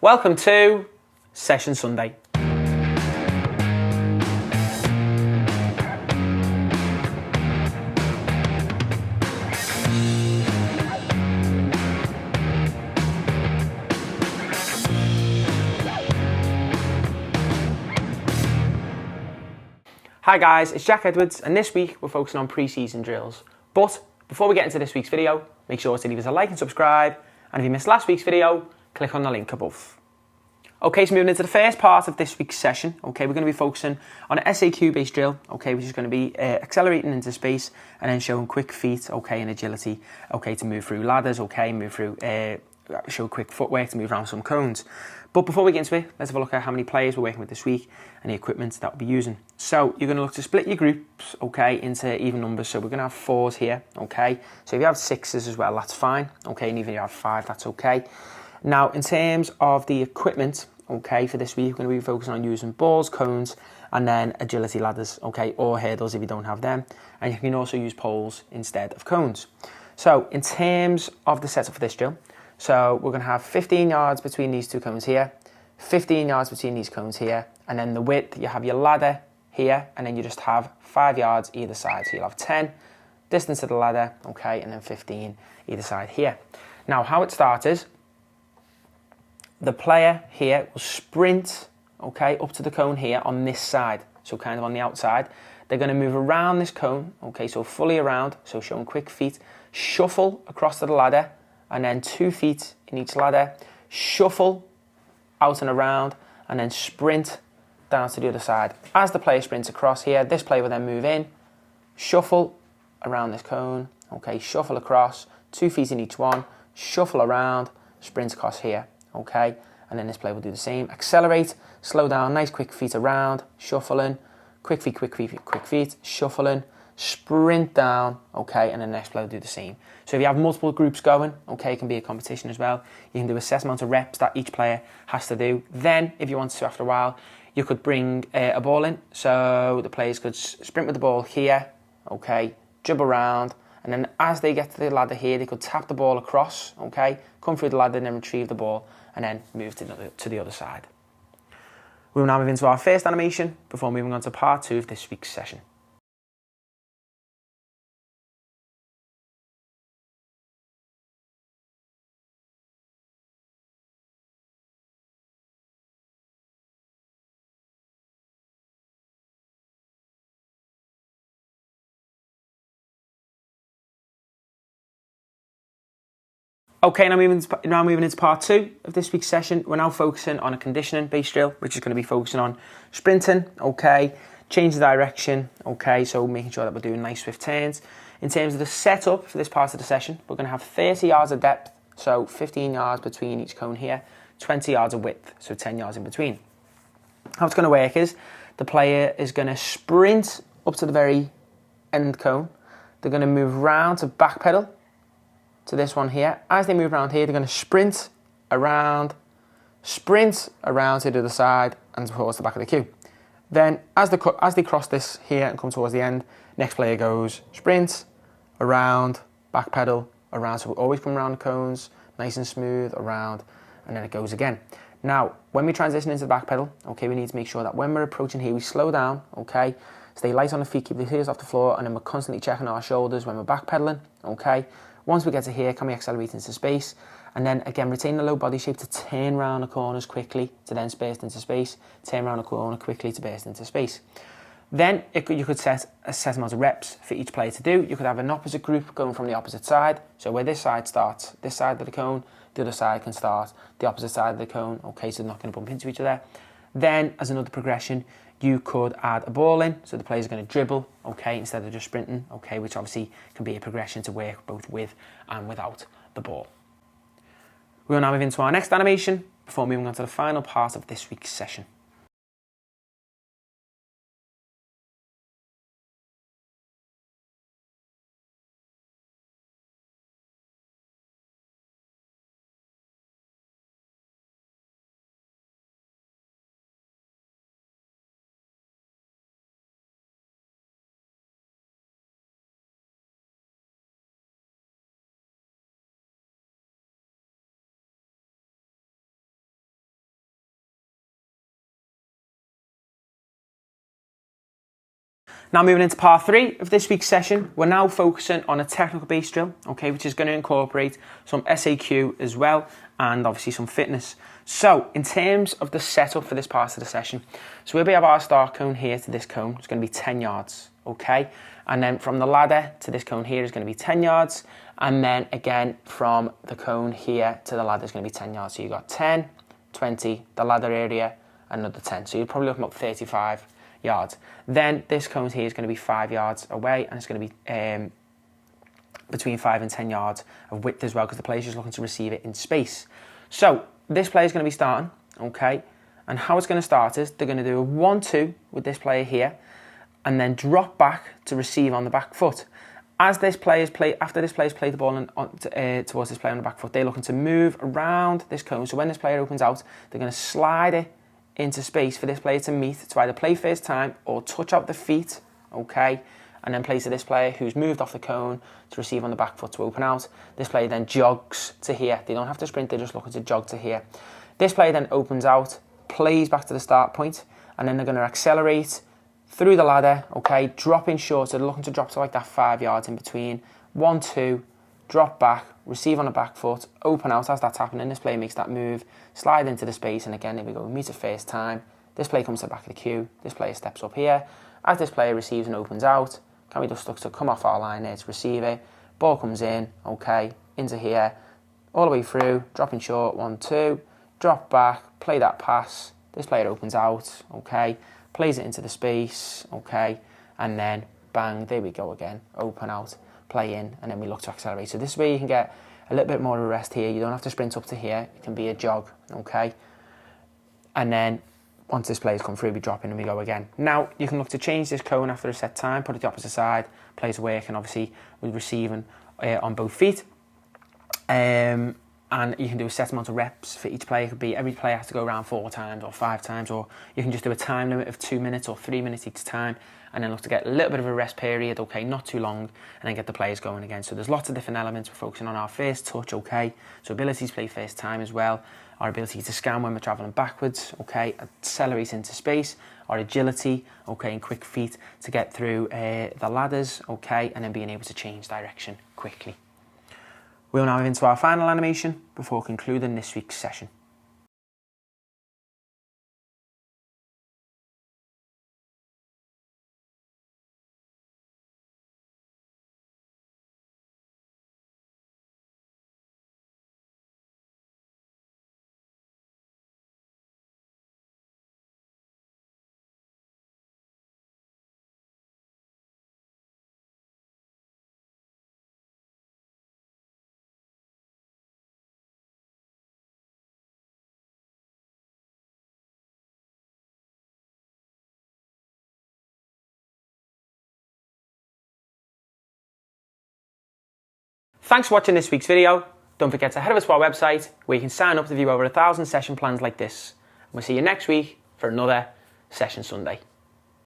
Welcome to Session Sunday. Hi guys, it's Jack Edwards, and this week we're focusing on pre-season drills. But before we get into this week's video, make sure to leave us a like and subscribe, and if you missed last week's video, click on the link above. Okay, so moving into the first part of this week's session, okay, we're going to be focusing on an SAQ-based drill, okay, which is going to be accelerating into space and then showing quick feet, okay, and agility, okay, to move through ladders, okay, show quick footwork to move around some cones. But before we get into it, let's have a look at how many players we're working with this week and the equipment that we'll be using. So you're going to look to split your groups, okay, into even numbers. So we're going to have 4s here, okay. So if you have 6s as well, that's fine, okay, and even if you have 5, that's okay. Now, in terms of the equipment, okay, for this week, we're going to be focusing on using balls, cones, and then agility ladders, okay, or hurdles if you don't have them. And you can also use poles instead of cones. So in terms of the setup for this drill, so we're going to have 15 yards between these two cones here, 15 yards between these cones here, and then the width, you have your ladder here, and then you just have 5 yards either side. So you'll have 10 distance to the ladder, okay, and then 15 either side here. Now, how it starts is, the player here will sprint, okay, up to the cone here on this side, so kind of on the outside. They're going to move around this cone, okay, so fully around, so showing quick feet, shuffle across to the ladder, and then 2 feet in each ladder, shuffle out and around, and then sprint down to the other side. As the player sprints across here, this player will then move in, shuffle around this cone, okay, shuffle across, 2 feet in each one, shuffle around, sprint across here. Okay, and then this player will do the same. Accelerate, slow down, nice quick feet around, shuffling, quick feet, shuffling, sprint down, okay, and the next player will do the same. So if you have multiple groups going, okay, it can be a competition as well. You can do a set amount of reps that each player has to do. Then, if you want to, after a while, you could bring a ball in. So the players could sprint with the ball here, okay, jump around, and then as they get to the ladder here, they could tap the ball across, okay, come through the ladder and then retrieve the ball, and then move to the other side. We will now move into our first animation before moving on to part 2 of this week's session. Okay, now moving into part 2 of this week's session. We're now focusing on a conditioning-based drill, which is going to be focusing on sprinting, okay, change the direction, okay, so making sure that we're doing nice swift turns. In terms of the setup for this part of the session, we're going to have 30 yards of depth, so 15 yards between each cone here, 20 yards of width, so 10 yards in between. How it's going to work is the player is going to sprint up to the very end cone. They're going to move round to backpedal to this one here. As they move around here, they're going to sprint around to the other side and towards the back of the queue. Then as they cross this here and come towards the end, next player goes sprint, around, backpedal, around, so we always come around the cones, nice and smooth, around, and then it goes again. Now, when we transition into the backpedal, okay, we need to make sure that when we're approaching here, we slow down, okay, stay light on the feet, keep the heels off the floor, and then we're constantly checking our shoulders when we're backpedaling, okay. Once we get to here, can we accelerate into space? And then again, retain the low body shape to turn around the corners quickly to then burst into space, turn around the corner quickly to burst into space. Then you could set a set amount of reps for each player to do. You could have an opposite group going from the opposite side. So where this side starts, this side of the cone, the other side can start the opposite side of the cone. Okay, so they're not going to bump into each other. Then as another progression, you could add a ball in, so the players are going to dribble, okay, instead of just sprinting, okay, which obviously can be a progression to work both with and without the ball. We will now move into our next animation before moving on to the final part of this week's session. Now moving into part 3 of this week's session, we're now focusing on a technical based drill, okay, which is going to incorporate some SAQ as well, and obviously some fitness. So in terms of the setup for this part of the session, so we'll have our start cone here to this cone, it's going to be 10 yards, okay? And then from the ladder to this cone here is going to be 10 yards, and then again from the cone here to the ladder is going to be 10 yards. So you've got 10, 20, the ladder area, another 10. So you're probably looking about 35 yards. Then this cone here is going to be 5 yards away, and it's going to be between 5 and 10 yards of width as well, because the player's just looking to receive it in space. So this player is going to be starting, okay, and how it's going to start is they're going to do a 1-2 with this player here, and then drop back to receive on the back foot. As this player's after this player's played the ball towards this player on the back foot, they're looking to move around this cone. So when this player opens out, they're going to slide it into space for this player to meet, to either play first time or touch out the feet, okay, and then play to this player who's moved off the cone to receive on the back foot to open out. This player then jogs to here. They don't have to sprint, they're just looking to jog to here. This player then opens out, plays back to the start point, and then they're going to accelerate through the ladder, okay, dropping short, so they're looking to drop to like that 5 yards in between. 1-2, drop back, receive on the back foot, open out. As that's happening, this player makes that move, slide into the space, and again, here we go, meet it first time. This player comes to the back of the queue, this player steps up here. As this player receives and opens out, can we just look to come off our line there to receive it. Ball comes in, okay, into here, all the way through, dropping short, 1-2, drop back, play that pass. This player opens out, okay, plays it into the space, okay, and then bang, there we go again, open out, play in, and then we look to accelerate. So this is where you can get a little bit more of a rest here. You don't have to sprint up to here, it can be a jog, okay, and then once this player's come through, we drop in and we go again. Now you can look to change this cone after a set time, put it the opposite side, players working obviously with receiving on both feet, and you can do a set amount of reps for each player. It could be every player has to go around 4 times or 5 times, or you can just do a time limit of 2 minutes or 3 minutes each time, and then look to get a little bit of a rest period, okay, not too long, and then get the players going again. So there's lots of different elements. We're focusing on our first touch, okay, so ability to play first time as well, our ability to scan when we're travelling backwards, okay, accelerate into space, our agility, okay, and quick feet to get through the ladders, okay, and then being able to change direction quickly. We'll now move into our final animation before concluding this week's session. Thanks for watching this week's video. Don't forget to head over to our website where you can sign up to view over 1,000 session plans like this. And we'll see you next week for another Session Sunday.